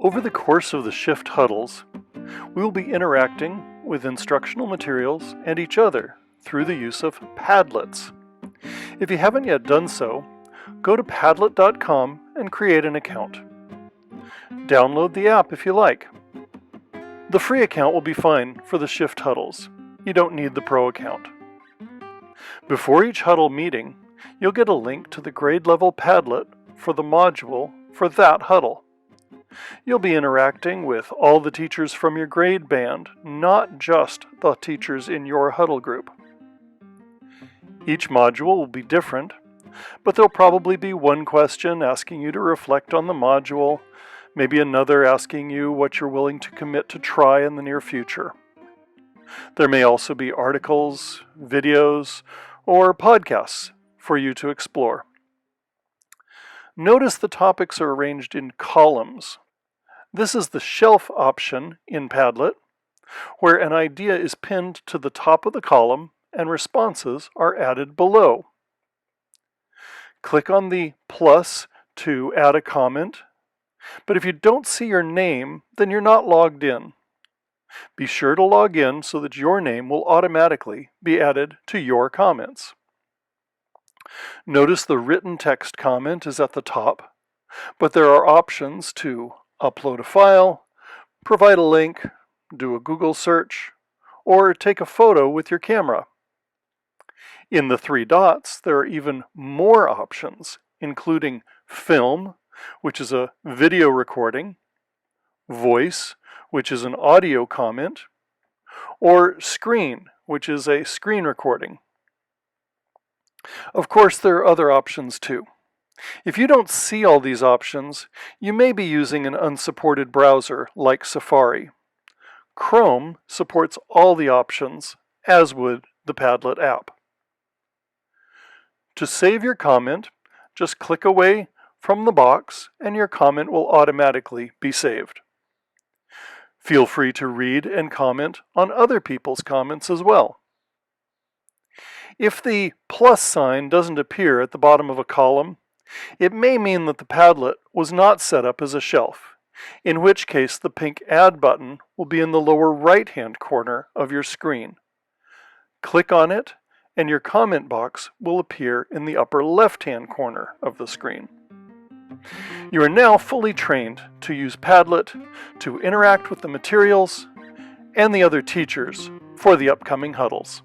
Over the course of the Shift huddles, we will be interacting with instructional materials and each other through the use of Padlets. If you haven't yet done so, go to Padlet.com and create an account. Download the app if you like. The free account will be fine for the Shift huddles. You don't need the Pro account. Before each huddle meeting, you'll get a link to the grade level Padlet for the module for that huddle. You'll be interacting with all the teachers from your grade band, not just the teachers in your huddle group. Each module will be different, but there'll probably be one question asking you to reflect on the module, maybe another asking you what you're willing to commit to try in the near future. There may also be articles, videos, or podcasts for you to explore. Notice the topics are arranged in columns. This is the shelf option in Padlet, where an idea is pinned to the top of the column and responses are added below. Click on the plus to add a comment, but if you don't see your name, then you're not logged in. Be sure to log in so that your name will automatically be added to your comments. Notice the written text comment is at the top, but there are options to upload a file, provide a link, do a Google search, or take a photo with your camera. In the three dots, there are even more options, including film, which is a video recording, voice, which is an audio comment, or screen, which is a screen recording. Of course, there are other options too. If you don't see all these options, you may be using an unsupported browser like Safari. Chrome supports all the options, as would the Padlet app. To save your comment, just click away from the box and your comment will automatically be saved. Feel free to read and comment on other people's comments as well. If the plus sign doesn't appear at the bottom of a column, it may mean that the Padlet was not set up as a shelf, in which case the pink Add button will be in the lower right-hand corner of your screen. Click on it, and your comment box will appear in the upper left-hand corner of the screen. You are now fully trained to use Padlet to interact with the materials and the other teachers for the upcoming huddles.